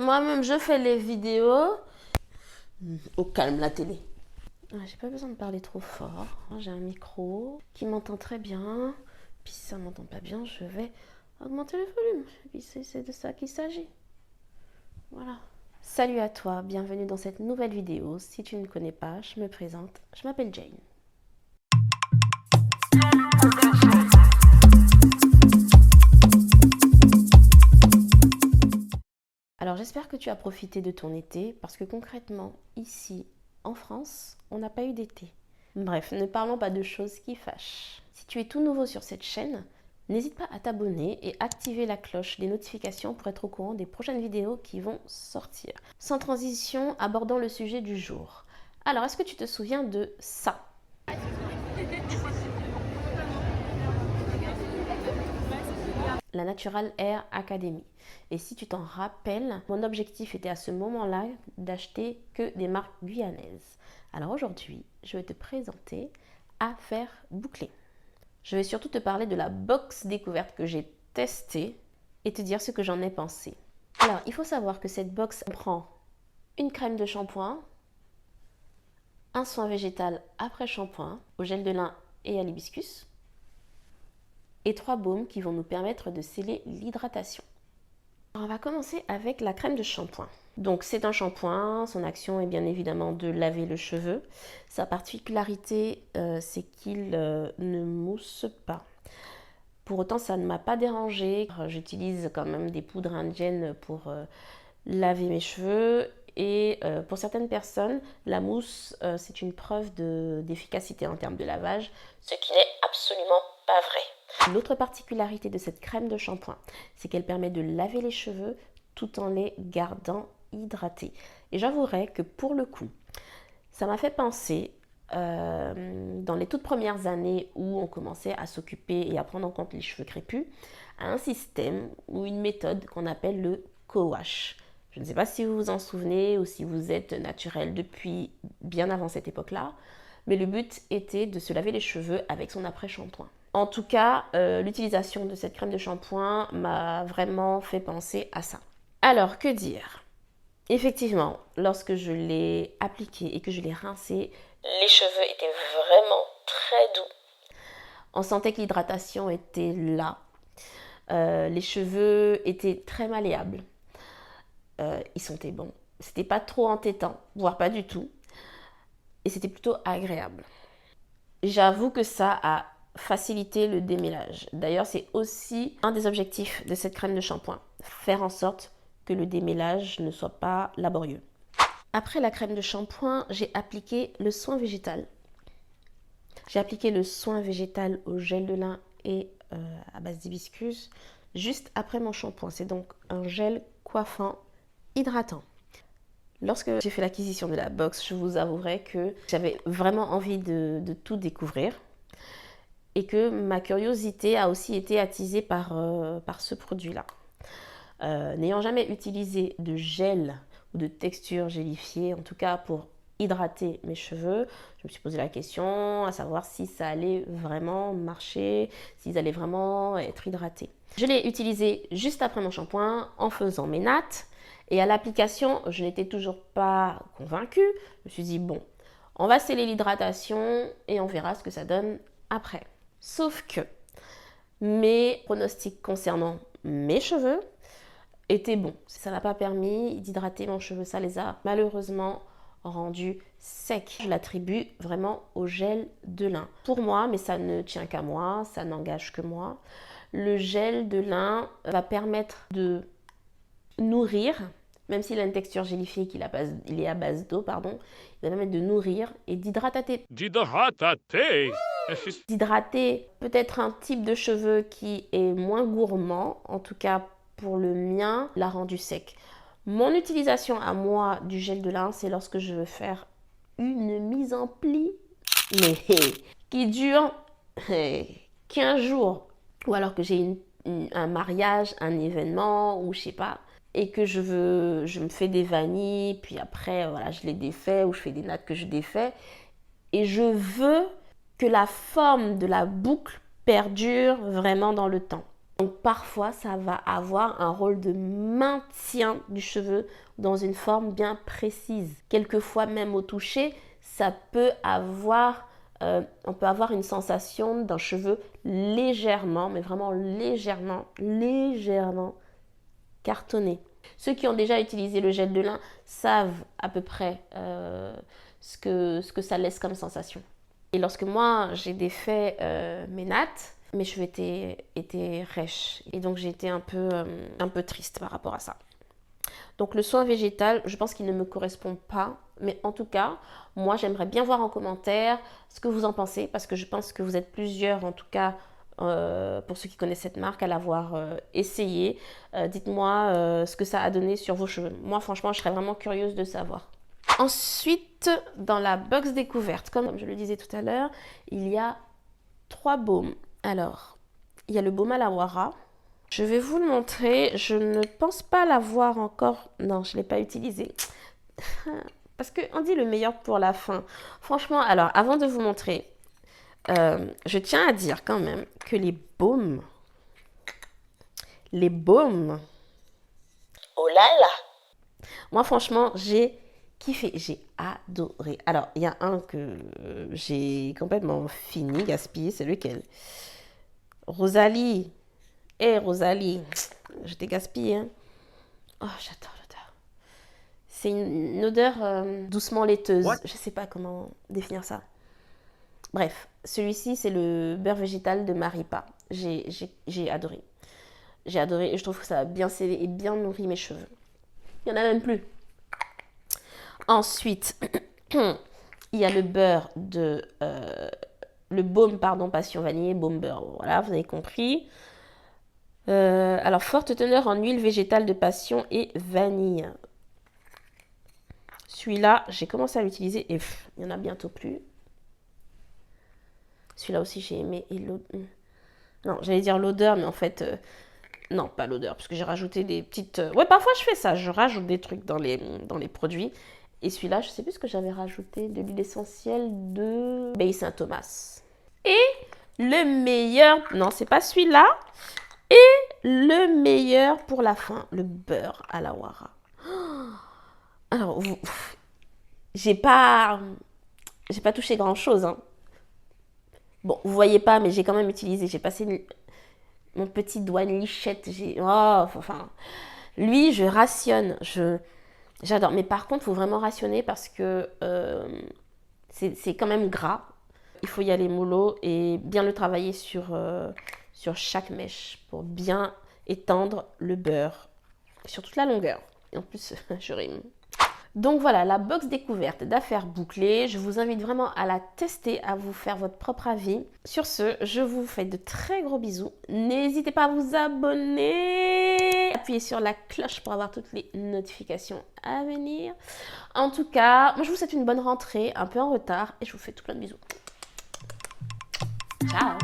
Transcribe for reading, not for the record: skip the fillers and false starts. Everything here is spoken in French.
Moi-même, je fais les vidéos. Au calme, la télé. J'ai pas besoin de parler trop fort. J'ai un micro qui m'entend très bien. Puis si ça m'entend pas bien, je vais augmenter le volume. Et puis c'est de ça qu'il s'agit. Voilà. Salut à toi, bienvenue dans cette nouvelle vidéo. Si tu ne me connais pas, je me présente. Je m'appelle Jane. Alors j'espère que tu as profité de ton été parce que concrètement, ici en France, on n'a pas eu d'été. Bref, ne parlons pas de choses qui fâchent. Si tu es tout nouveau sur cette chaîne, n'hésite pas à t'abonner et activer la cloche des notifications pour être au courant des prochaines vidéos qui vont sortir. Sans transition, abordons le sujet du jour. Alors, est-ce que tu te souviens de ça ? La Natural Hair Academy. Et si tu t'en rappelles, mon objectif était à ce moment-là d'acheter que des marques guyanaises. Alors aujourd'hui, je vais te présenter Affaires bouclées. Je vais surtout te parler de la box découverte que j'ai testée et te dire ce que j'en ai pensé. Alors, il faut savoir que cette box comprend une crème de shampoing, un soin végétal après shampoing au gel de lin et à l'hibiscus, et 3 baumes qui vont nous permettre de sceller l'hydratation. On va commencer avec la crème de shampoing. Donc c'est un shampoing, son action est bien évidemment de laver le cheveu. Sa particularité, c'est qu'il ne mousse pas. Pour autant, ça ne m'a pas dérangé. J'utilise quand même des poudres indiennes pour laver mes cheveux. Et pour certaines personnes, la mousse, c'est une preuve d'efficacité en termes de lavage, ce qui n'est absolument pas vrai. L'autre particularité de cette crème de shampoing, c'est qu'elle permet de laver les cheveux tout en les gardant hydratés. Et j'avouerai que pour le coup, ça m'a fait penser dans les toutes premières années où on commençait à s'occuper et à prendre en compte les cheveux crépus, à un système ou une méthode qu'on appelle le co-wash. Je ne sais pas si vous vous en souvenez ou si vous êtes naturel depuis bien avant cette époque-là, mais le but était de se laver les cheveux avec son après-shampoing. En tout cas, l'utilisation de cette crème de shampoing m'a vraiment fait penser à ça. Alors, que dire ? Effectivement, lorsque je l'ai appliqué et que je l'ai rincé, les cheveux étaient vraiment très doux. On sentait que l'hydratation était là. Les cheveux étaient très malléables. Ils sentaient bon. C'était pas trop entêtant, voire pas du tout. Et c'était plutôt agréable. J'avoue que ça a facilité le démêlage. D'ailleurs, c'est aussi un des objectifs de cette crème de shampoing. Faire en sorte que le démêlage ne soit pas laborieux. Après la crème de shampoing, j'ai appliqué le soin végétal. J'ai appliqué le soin végétal au gel de lin et à base d'hibiscus juste après mon shampoing. C'est donc un gel coiffant hydratant. Lorsque j'ai fait l'acquisition de la box, je vous avouerai que j'avais vraiment envie de tout découvrir et que ma curiosité a aussi été attisée par ce produit-là. N'ayant jamais utilisé de gel ou de texture gélifiée, en tout cas pour hydrater mes cheveux, je me suis posé la question à savoir si ça allait vraiment marcher, s'ils allaient vraiment être hydratés. Je l'ai utilisé juste après mon shampoing en faisant mes nattes. Et à l'application, je n'étais toujours pas convaincue. Je me suis dit, bon, on va sceller l'hydratation et on verra ce que ça donne après. Sauf que mes pronostics concernant mes cheveux étaient bons. Ça n'a pas permis d'hydrater mon cheveu. Ça les a malheureusement rendus secs. Je l'attribue vraiment au gel de lin. Pour moi, mais ça ne tient qu'à moi, ça n'engage que moi, le gel de lin va permettre de nourrir, même s'il a une texture gélifiée, il est à base d'eau, pardon, il va permettre de nourrir et d'hydrater peut-être un type de cheveux qui est moins gourmand, en tout cas pour le mien, l'a rendu sec. Mon utilisation à moi du gel de lin, c'est lorsque je veux faire une mise en pli, mais qui dure 15 jours, ou alors que j'ai un mariage, un événement, ou je sais pas, et que je me fais des vanilles, puis après, voilà, je les défais, ou je fais des nattes que je défais, et je veux que la forme de la boucle perdure vraiment dans le temps. Donc parfois, ça va avoir un rôle de maintien du cheveu dans une forme bien précise. Quelquefois, même au toucher, ça peut avoir, on peut avoir une sensation d'un cheveu légèrement, mais vraiment légèrement cartonné. Ceux qui ont déjà utilisé le gel de lin savent à peu près ce que ça laisse comme sensation. Et lorsque moi, j'ai défait mes nattes, mes cheveux étaient rêches. Et donc, j'ai été un peu triste par rapport à ça. Donc, le soin végétal, je pense qu'il ne me correspond pas. Mais en tout cas, moi, j'aimerais bien voir en commentaire ce que vous en pensez. Parce que je pense que vous êtes plusieurs, en tout cas, pour ceux qui connaissent cette marque, à l'avoir essayé. Dites-moi ce que ça a donné sur vos cheveux. Moi, franchement, je serais vraiment curieuse de savoir. Ensuite, dans la box découverte, comme je le disais tout à l'heure, il y a 3 baumes. Alors, il y a le baume à la Wara. Je vais vous le montrer. Je ne pense pas l'avoir encore. Non, je ne l'ai pas utilisé. Parce qu'on dit le meilleur pour la fin. Franchement, alors, avant de vous montrer, je tiens à dire quand même que les baumes, oh là là, moi franchement, j'ai kiffé, j'ai adoré. Alors, il y a un que j'ai complètement fini, gaspillé, c'est lequel? Rosalie. Rosalie, je t'ai gaspillé. Hein. Oh, j'adore l'odeur. C'est une odeur doucement laiteuse. What? Je sais pas comment définir ça. Bref, celui-ci, c'est le beurre végétal de Maripa. J'ai adoré. J'ai adoré et je trouve que ça a bien scellé et bien nourri mes cheveux. Il n'y en a même plus. Ensuite, il y a le beurre de... le baume, pardon, passion vanille, baume beurre. Voilà, vous avez compris. Alors, forte teneur en huile végétale de passion et vanille. Celui-là, j'ai commencé à l'utiliser et il n'y en a bientôt plus. Celui-là aussi, j'ai aimé. Et non, j'allais dire l'odeur, mais en fait... non, pas l'odeur, parce que j'ai rajouté des petites... Ouais, parfois je fais ça, je rajoute des trucs dans les produits. Et celui-là, je sais plus ce que j'avais rajouté, de l'huile essentielle de Bay Saint-Thomas. Et le meilleur, non, c'est pas celui-là. Et le meilleur pour la fin, le beurre à la Wara. Alors, j'ai pas touché grand-chose. Hein. Bon, vous voyez pas, mais j'ai quand même utilisé, j'ai passé mon petit doigt lichette. Enfin, lui, je rationne, j'adore. Mais par contre, il faut vraiment rationner parce que c'est quand même gras. Il faut y aller mollo et bien le travailler sur chaque mèche pour bien étendre le beurre sur toute la longueur. Et en plus, je rime. Donc voilà, la box découverte d'affaires bouclées. Je vous invite vraiment à la tester, à vous faire votre propre avis. Sur ce, je vous fais de très gros bisous. N'hésitez pas à vous abonner. Appuyez sur la cloche pour avoir toutes les notifications à venir. En tout cas, moi je vous souhaite une bonne rentrée, un peu en retard. Et je vous fais tout plein de bisous. Ciao.